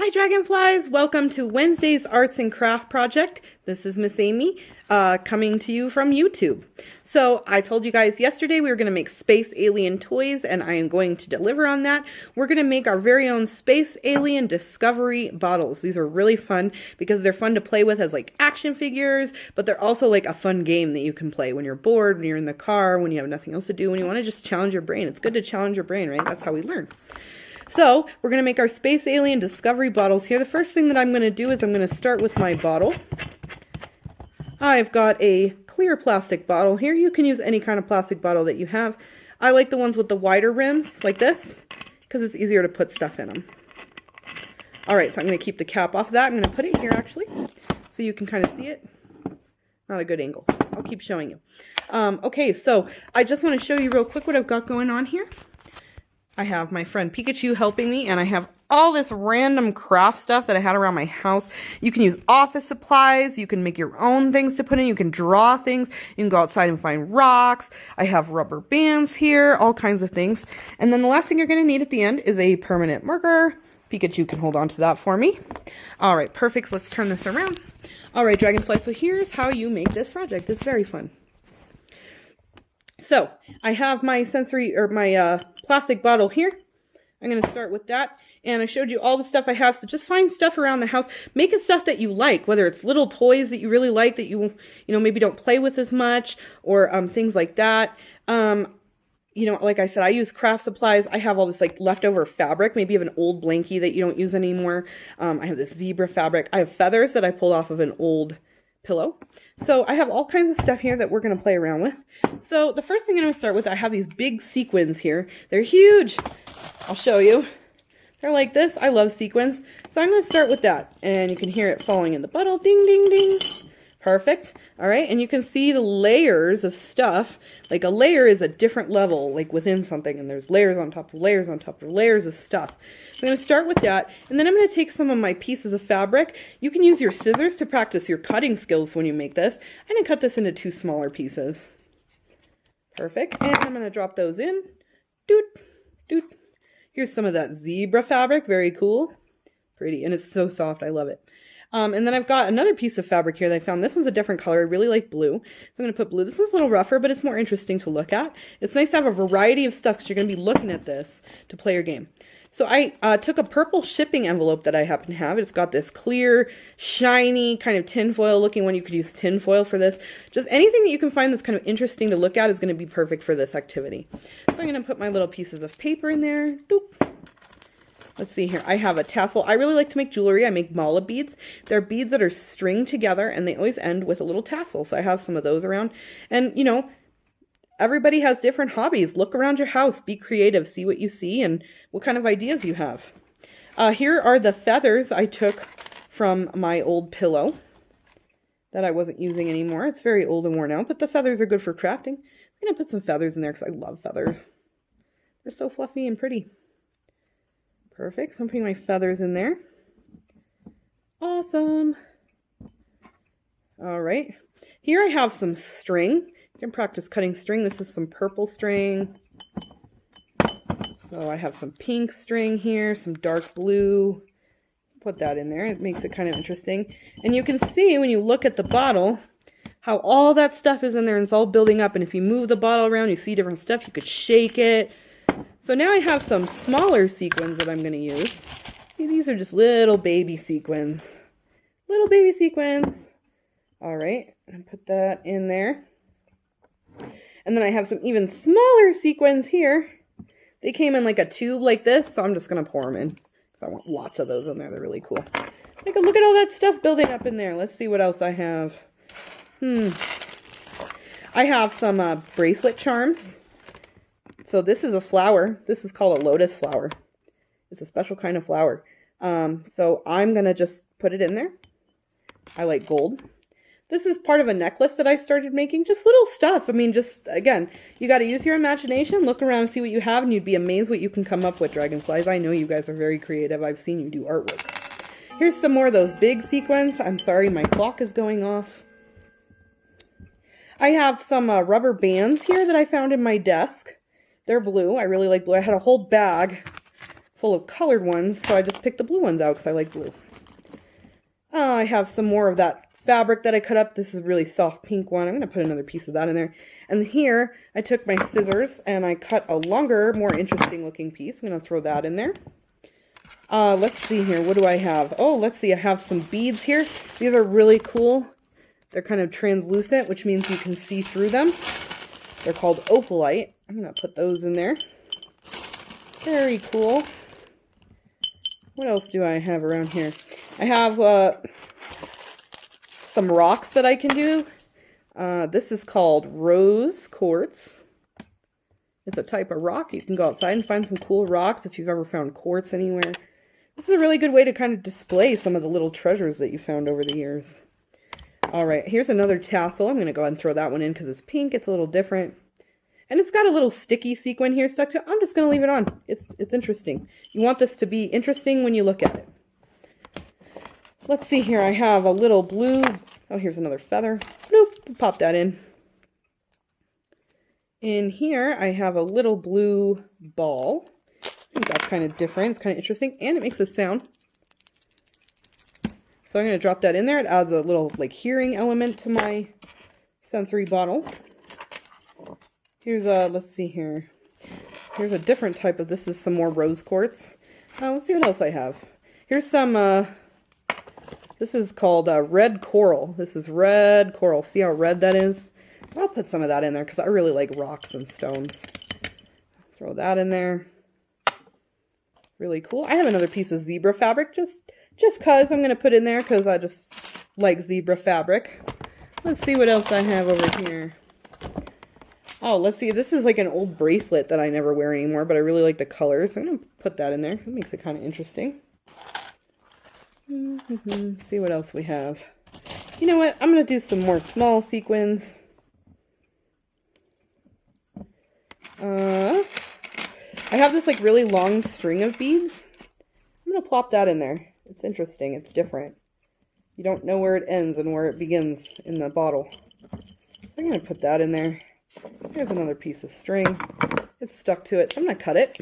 Hi Dragonflies! Welcome to Wednesday's Arts and Craft Project. This is Miss Amy coming to you from YouTube. So I told you guys yesterday we were going to make space alien toys and I am going to deliver on that. We're going to make our very own space alien discovery bottles. These are really fun because they're fun to play with as like action figures, but they're also like a fun game that you can play when you're bored, when you're in the car, when you have nothing else to do, when you want to just challenge your brain. It's good to challenge your brain, right? That's how we learn. So we're going to make our space alien discovery bottles here. The first thing that I'm going to do is I'm going to start with my bottle. I've got a clear plastic bottle here. You can use any kind of plastic bottle that you have. I like the ones with the wider rims like this because it's easier to put stuff in them. Alright, so I'm going to keep the cap off of that. I'm going to put it here actually so you can kind of see it. Not a good angle. I'll keep showing you. Okay, so I just want to show you real quick what I've got going on here. I have my friend Pikachu helping me, and I have all this random craft stuff that I had around my house. You can use office supplies, you can make your own things to put in, you can draw things, you can go outside and find rocks. I have rubber bands here, all kinds of things. And then the last thing you're going to need at the end is a permanent marker. Pikachu can hold on to that for me. Alright, perfect. So let's turn this around. Alright, Dragonfly, so here's how you make this project. It's very fun. So I have my plastic bottle here. I'm going to start with that. And I showed you all the stuff I have. So just find stuff around the house. Make it stuff that you like, whether it's little toys that you really like that you maybe don't play with as much, or things like that. Like I said, I use craft supplies. I have all this like leftover fabric. Maybe you have an old blankie that you don't use anymore. I have this zebra fabric. I have feathers that I pulled off of an old pillow. So I have all kinds of stuff here that we're going to play around with. So the first thing I'm going to start with, I have these big sequins here. They're huge. I'll show you. They're like this. I love sequins. So I'm going to start with that. And you can hear it falling in the bottle. Ding, ding, ding. Perfect. All right. And you can see the layers of stuff. Like a layer is a different level, like within something. And there's layers on top of layers on top of layers of stuff. So I'm going to start with that. And then I'm going to take some of my pieces of fabric. You can use your scissors to practice your cutting skills when you make this. I'm going to cut this into 2 smaller pieces. Perfect. And I'm going to drop those in. Doot, doot. Here's some of that zebra fabric. Very cool. Pretty. And it's so soft. I love it. And then I've got another piece of fabric here that I found. This one's a different color. I really like blue. So I'm going to put blue. This one's a little rougher, but it's more interesting to look at. It's nice to have a variety of stuff because you're going to be looking at this to play your game. So I took a purple shipping envelope that I happen to have. It's got this clear, shiny, kind of tinfoil looking one. You could use tinfoil for this. Just anything that you can find that's kind of interesting to look at is going to be perfect for this activity. So I'm going to put my little pieces of paper in there. Doop. Let's see here. I have a tassel. I really like to make jewelry. I make mala beads. They're beads that are stringed together and they always end with a little tassel. So I have some of those around. And, everybody has different hobbies. Look around your house. Be creative. See what you see and what kind of ideas you have. Here are the feathers I took from my old pillow that I wasn't using anymore. It's very old and worn out, but the feathers are good for crafting. I'm going to put some feathers in there because I love feathers. They're so fluffy and pretty. Perfect. So I'm putting my feathers in there. Awesome. All right. Here I have some string. You can practice cutting string. This is some purple string. So I have some pink string here, some dark blue. Put that in there. It makes it kind of interesting. And you can see when you look at the bottle how all that stuff is in there and it's all building up. And if you move the bottle around, you see different stuff. You could shake it. So now I have some smaller sequins that I'm going to use. See, these are just little baby sequins. Little baby sequins. All right, and put that in there. And then I have some even smaller sequins here. They came in like a tube like this, so I'm just going to pour them in because I want lots of those in there. They're really cool. Take a look at all that stuff building up in there. Let's see what else I have. I have some bracelet charms. So this is a flower. This is called a lotus flower. It's a special kind of flower. So I'm going to just put it in there. I like gold. This is part of a necklace that I started making. Just little stuff. I mean, just, again, you got to use your imagination. Look around and see what you have, and you'd be amazed what you can come up with, Dragonflies. I know you guys are very creative. I've seen you do artwork. Here's some more of those big sequins. I'm sorry, my clock is going off. I have some rubber bands here that I found in my desk. They're blue. I really like blue. I had a whole bag full of colored ones, so I just picked the blue ones out because I like blue. I have some more of that fabric that I cut up. This is a really soft pink one. I'm going to put another piece of that in there. And here, I took my scissors and I cut a longer, more interesting looking piece. I'm going to throw that in there. Let's see here. What do I have? Oh, let's see. I have some beads here. These are really cool. They're kind of translucent, which means you can see through them. They're called opalite. I'm going to put those in there. Very cool. What else do I have around here? I have some rocks that I can do. This is called rose quartz. It's a type of rock. You can go outside and find some cool rocks if you've ever found quartz anywhere. This is a really good way to kind of display some of the little treasures that you found over the years. All right, here's another tassel. I'm going to go ahead and throw that one in because it's pink. It's a little different. And it's got a little sticky sequin here stuck to it. I'm just going to leave it on. It's interesting. You want this to be interesting when you look at it. Let's see here. I have a little blue. Oh, here's another feather. Bloop, pop that in. In here, I have a little blue ball. I think that's kind of different. It's kind of interesting. And it makes a sound. So I'm going to drop that in there. It adds a little like hearing element to my sensory bottle. Here's a, let's see here. Here's a different type of, this is some more rose quartz. Let's see what else I have. Here's some, this is called red coral. This is red coral. See how red that is? I'll put some of that in there because I really like rocks and stones. Throw that in there. Really cool. I have another piece of zebra fabric just because I'm going to put in there because I just like zebra fabric. Let's see what else I have over here. Oh, let's see. This is like an old bracelet that I never wear anymore, but I really like the colors. I'm going to put that in there. It makes it kind of interesting. See what else we have. You know what? I'm going to do some more small sequins. I have this like really long string of beads. I'm going to plop that in there. It's interesting. It's different. You don't know where it ends and where it begins in the bottle. So I'm going to put that in there. Here's another piece of string. It's stuck to it, so I'm going to cut it.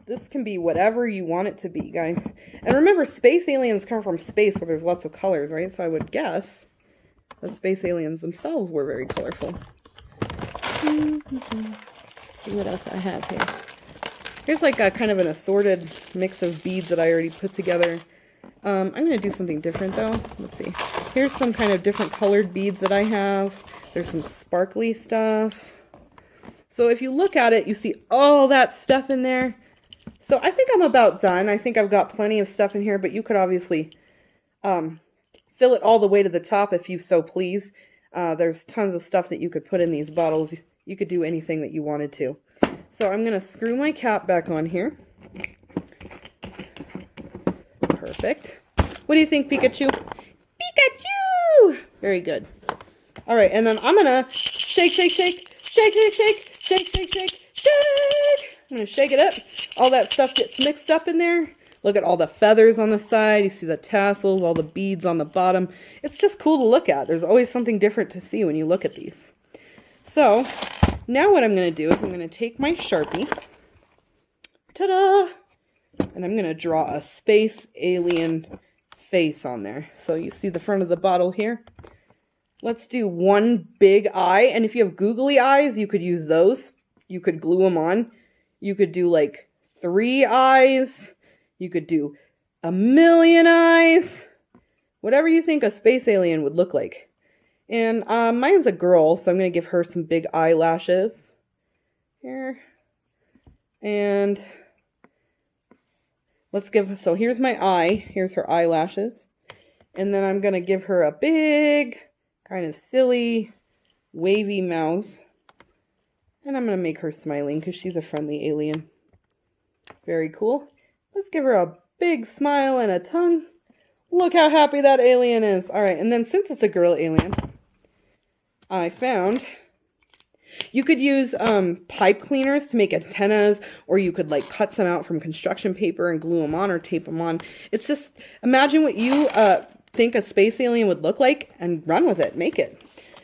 This can be whatever you want it to be, guys. And remember, space aliens come from space where there's lots of colors, right? So I would guess that space aliens themselves were very colorful. See what else I have here. Here's like a kind of an assorted mix of beads that I already put together. I'm going to do something different though. Let's see. Here's some kind of different colored beads that I have. There's some sparkly stuff. So if you look at it, you see all that stuff in there. So I think I'm about done. I think I've got plenty of stuff in here, but you could obviously fill it all the way to the top if you so please. There's tons of stuff that you could put in these bottles. You could do anything that you wanted to. So I'm going to screw my cap back on here. Perfect. What do you think, Pikachu? Pikachu! Very good. All right, and then I'm going to shake, shake, shake, shake, shake, shake, shake, shake, shake, shake. I'm going to shake it up. All that stuff gets mixed up in there. Look at all the feathers on the side. You see the tassels, all the beads on the bottom. It's just cool to look at. There's always something different to see when you look at these. So now what I'm going to do is I'm going to take my Sharpie. Ta-da! And I'm going to draw a space alien face on there. So you see the front of the bottle here. Let's do one big eye. And if you have googly eyes, you could use those. You could glue them on. You could do like 3 eyes. You could do 1,000,000 eyes. Whatever you think a space alien would look like. And mine's a girl, so I'm going to give her some big eyelashes. Here. And let's give, so here's my eye. Here's her eyelashes. And then I'm going to give her a big, kind of silly, wavy mouth. And I'm going to make her smiling because she's a friendly alien. Very cool. Let's give her a big smile and a tongue. Look how happy that alien is. All right, and then since it's a girl alien, I found you could use pipe cleaners to make antennas, or you could like cut some out from construction paper and glue them on or tape them on. It's just, imagine what you think a space alien would look like and run with it, make it.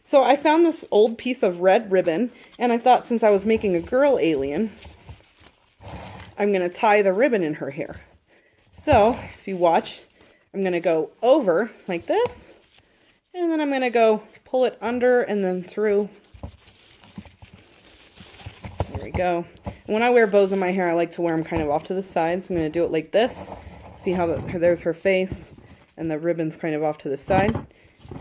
So I found this old piece of red ribbon, and I thought since I was making a girl alien, I'm going to tie the ribbon in her hair. So if you watch, I'm going to go over like this, and then I'm going to go pull it under and then through. There we go. And when I wear bows in my hair, I like to wear them kind of off to the side. So I'm going to do it like this. See how there's her face and the ribbon's kind of off to the side.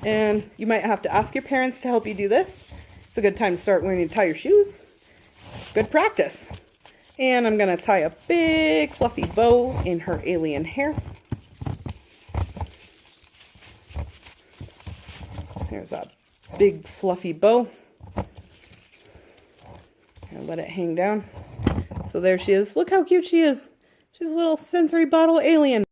And you might have to ask your parents to help you do this. It's a good time to start learning to tie your shoes. Good practice. And I'm going to tie a big fluffy bow in her alien hair. There's a big fluffy bow. And let it hang down. So there she is. Look how cute she is. She's a little sensory bottle alien.